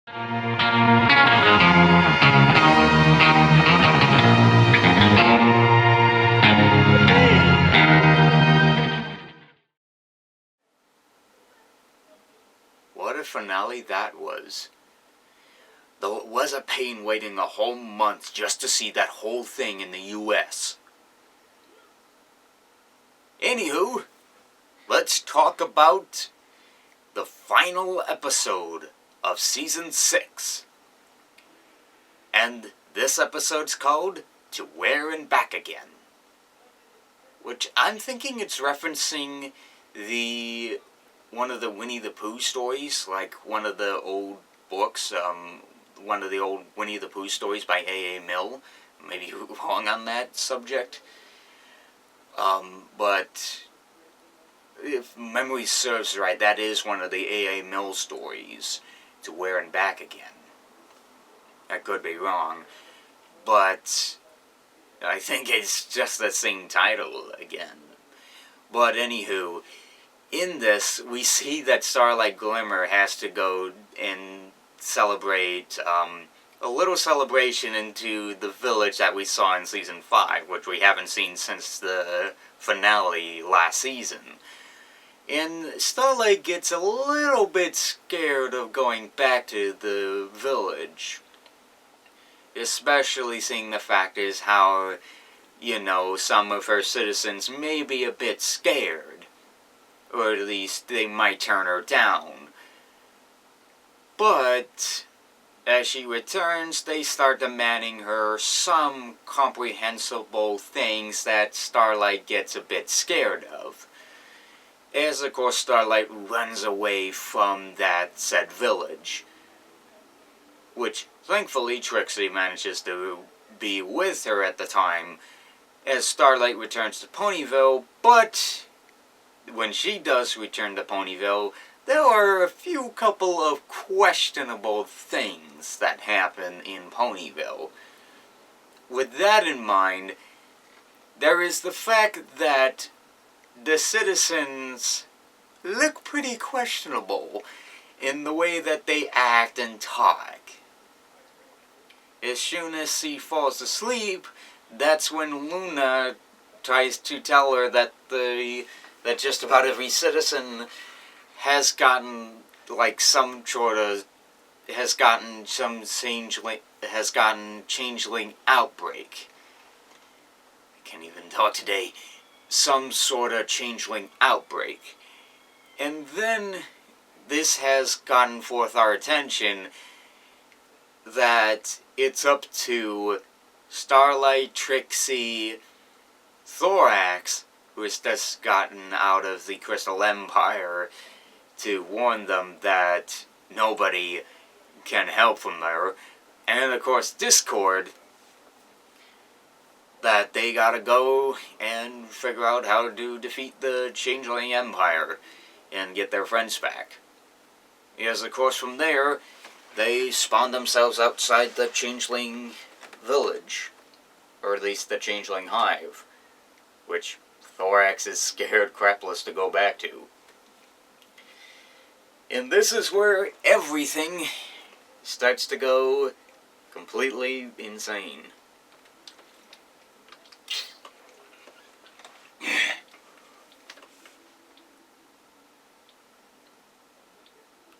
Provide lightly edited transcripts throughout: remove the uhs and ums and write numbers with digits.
What a finale that was. Though it was a pain waiting a whole month just to see that whole thing in the US. Anywho, let's talk about the final episode of Season 6. And this episode's called To Where and Back Again. Which I'm thinking it's referencing one of the Winnie the Pooh stories, like one of the old books, one of the old Winnie the Pooh stories by A.A. Milne. Maybe wrong on that subject. But if memory serves right, that is one of the A.A. Milne stories, To Where and Back Again. I could be wrong, but I think it's just the same title again. But anywho, in this, we see that Starlight Glimmer has to go and celebrate a little celebration into the village that we saw in Season 5, which we haven't seen since the finale last season. And Starlight gets a little bit scared of going back to the village. Especially seeing the fact is how, some of her citizens may be a bit scared. Or at least they might turn her down. But as she returns, they start demanding her some comprehensible things that Starlight gets a bit scared of. As, of course, Starlight runs away from that said village. Which, thankfully, Trixie manages to be with her at the time, as Starlight returns to Ponyville, but when she does return to Ponyville, there are a few couple of questionable things that happen in Ponyville. With that in mind, there is the fact that the citizens look pretty questionable in the way that they act and talk. As soon as she falls asleep, that's when Luna tries to tell her that just about every citizen has gotten changeling outbreak. I can't even talk today. Some sort of changeling outbreak. And then this has gotten forth our attention that it's up to Starlight, Trixie, Thorax, who has just gotten out of the Crystal Empire, to warn them that nobody can help from there. And of course Discord, that they gotta go and figure out how to defeat the Changeling Empire and get their friends back. Yes, of course from there, they spawn themselves outside the Changeling village, or at least the Changeling hive, which Thorax is scared crapless to go back to. And this is where everything starts to go completely insane.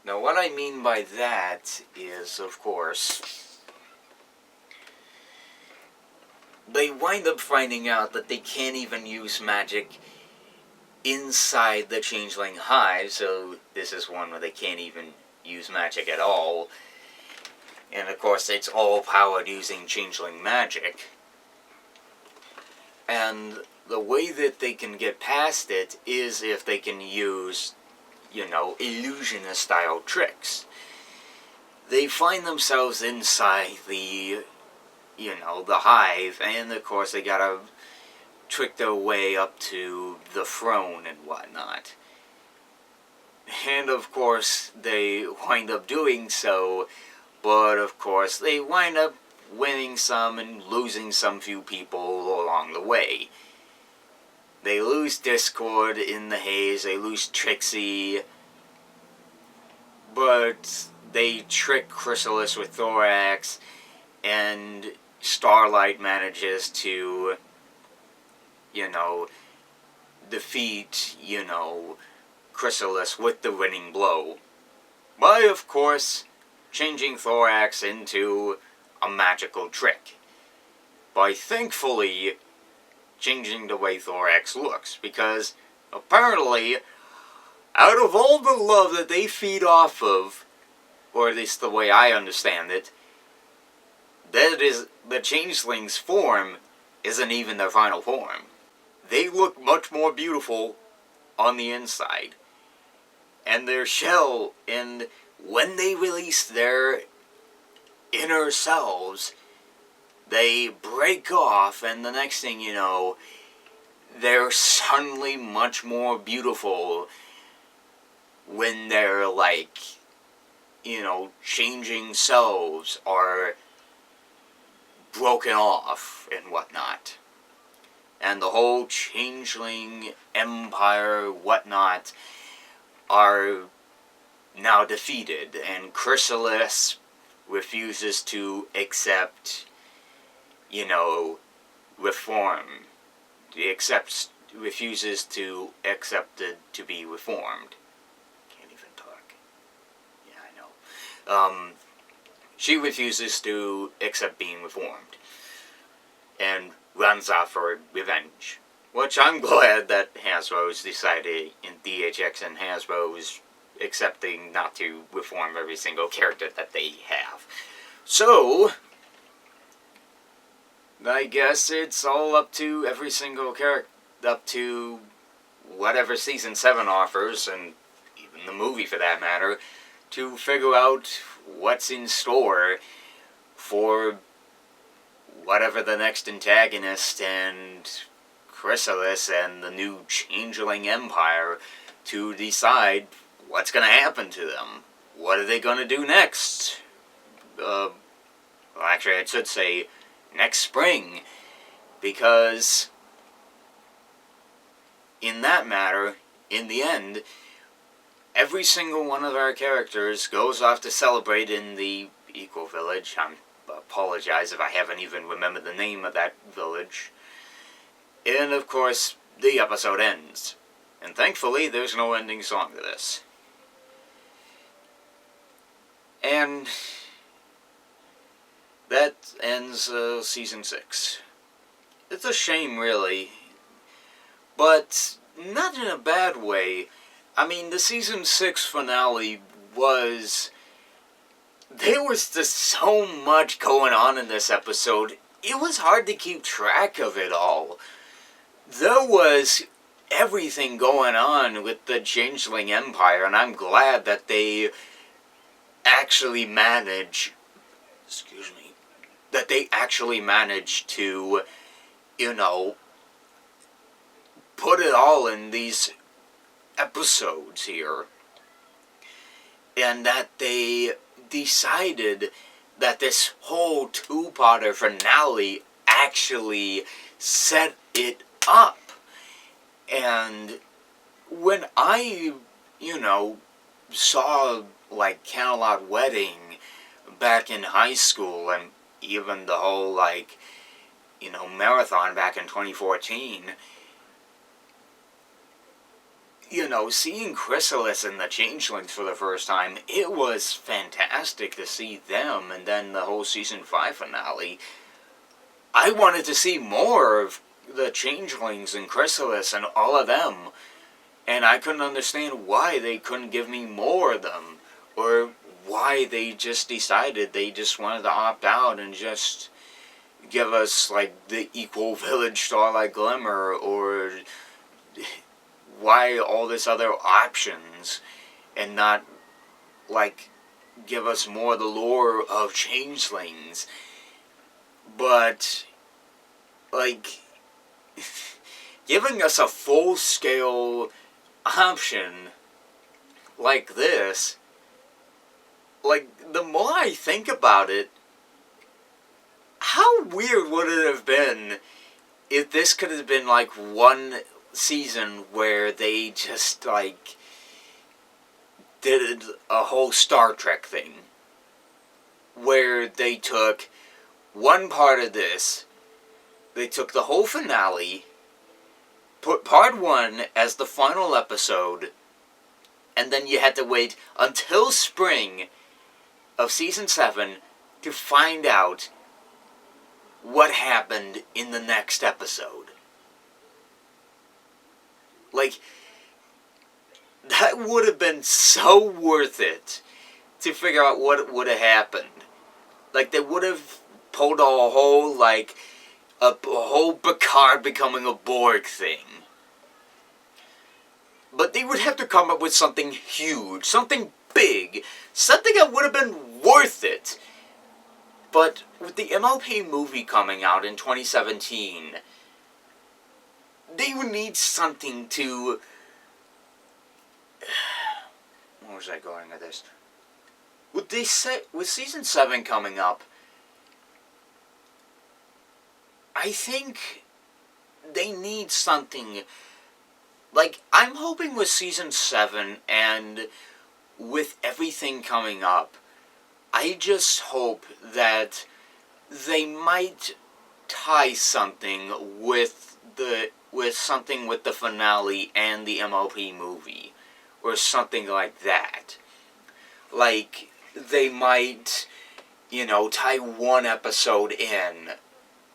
Now what I mean by that is, of course, they wind up finding out that they can't even use magic inside the Changeling hive, so this is one where they can't even use magic at all. And of course it's all powered using Changeling magic. And the way that they can get past it is if they can use, illusionist style tricks. They find themselves inside the hive, and of course they gotta trick their way up to the throne and whatnot. And of course they wind up doing so, but of course they wind up winning some and losing some few people along the way. They lose Discord in the haze, they lose Trixie, but they trick Chrysalis with Thorax, and Starlight manages to, defeat, Chrysalis with the winning blow. By, of course, changing Thorax into a magical trick. By thankfully changing the way Thorax looks, because apparently, out of all the love that they feed off of, or at least the way I understand it, that is, the changeling's form isn't even their final form. They look much more beautiful on the inside. And their shell, and when they release their inner selves, they break off, and the next thing you know, they're suddenly much more beautiful when their, changing selves are broken off and whatnot. And the whole changeling empire, whatnot, are now defeated, and Chrysalis refuses to accept, reform. He refuses to accept it to be reformed. Can't even talk. Yeah, I know. She refuses to accept being reformed, and runs off for revenge. Which I'm glad that Hasbro's decided, in DHX and Hasbro's accepting not to reform every single character that they have. So, I guess it's all up to every single character, up to whatever Season 7 offers, and even the movie for that matter, to figure out what's in store for whatever the next antagonist and Chrysalis and the new changeling empire, to decide what's going to happen to them. What are they going to do next? Actually, I should say next spring, because in that matter, in the end, every single one of our characters goes off to celebrate in the Equal Village. I apologize if I haven't even remembered the name of that village. And, of course, the episode ends. And thankfully, there's no ending song to this. And that ends Season 6. It's a shame, really. But not in a bad way. I mean, the Season 6 finale was... There was just so much going on in this episode. It was hard to keep track of it all. There was everything going on with the Changeling Empire, and I'm glad that they actually managed... that they actually managed to, put it all in these episodes here. And that they decided that this whole two-parter finale actually set it up. And when I, saw, Camelot Wedding back in high school, and even the whole, marathon back in 2014, seeing Chrysalis and the Changelings for the first time, it was fantastic to see them, and then the whole Season 5 finale. I wanted to see more of the Changelings and Chrysalis and all of them, and I couldn't understand why they couldn't give me more of them, or why they just decided they just wanted to opt out and just give us, the Equal Village Starlight Glimmer, or why all this other options, and not, give us more of the lore of Changelings. But, giving us a full-scale option like this, the more I think about it, how weird would it have been if this could have been, one season where they just, did a whole Star Trek thing where they took one part of this, they took the whole finale, put part 1 as the final episode, and then you had to wait until spring of season 7 to find out what happened in the next episode. Like, that would have been so worth it to figure out what would have happened. Like, they would have pulled a whole, like, a whole Picard becoming a Borg thing. But they would have to come up with something huge, something big, something that would have been worth it. But with the MLP movie coming out in 2017, they would need something to... Where was I going with this? With season 7 coming up, I think they need something. Like, I'm hoping with season 7 and with everything coming up, I just hope that they might tie something with the finale and the MLP movie, or something like that. Like, they might, tie one episode in.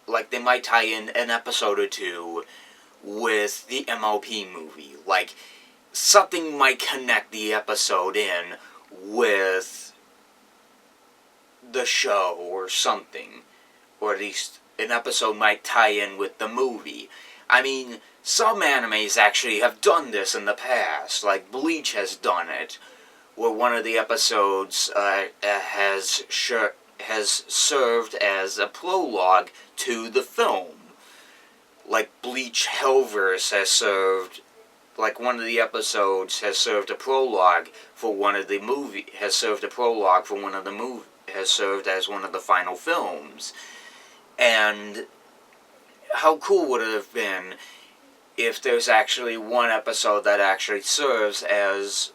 Like, they might tie in an episode or two with the MLP movie. Like, something might connect the episode in with the show or something. Or at least an episode might tie in with the movie. I mean, some animes actually have done this in the past. Like, Bleach has done it, where one of the episodes has served as a prologue to the film. Like, Bleach Hellverse has served, like, one of the episodes has served a prologue for one of the movie, has served as one of the final films. And how cool would it have been if there's actually one episode that actually serves as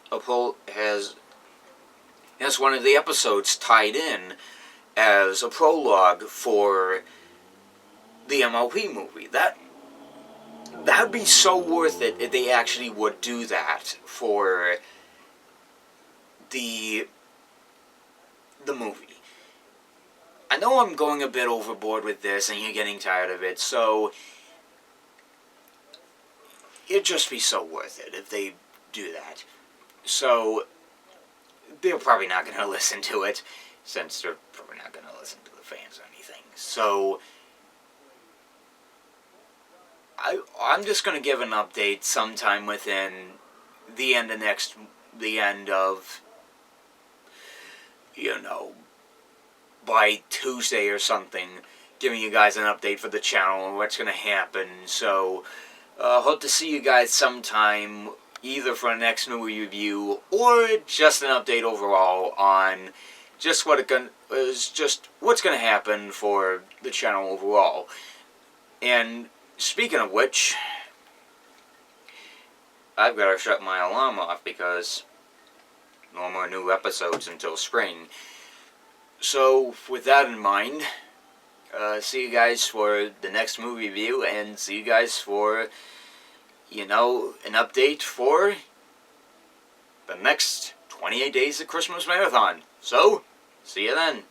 as one of the episodes tied in as a prologue for the MLP movie. That'd be so worth it if they actually would do that for the movie. I know I'm going a bit overboard with this and you're getting tired of it, so it'd just be so worth it if they do that. So they're probably not going to listen to it, since they're probably not going to listen to the fans or anything. So I'm just going to give an update sometime within the end of, by Tuesday or something, giving you guys an update for the channel and what's going to happen. So, hope to see you guys sometime, either for a next movie review, or just an update overall on just what's going to happen for the channel overall. And speaking of which, I've got to shut my alarm off because no more new episodes until spring. So, with that in mind, see you guys for the next movie review, and see you guys for, an update for the next 28 Days of Christmas Marathon. So, see you then.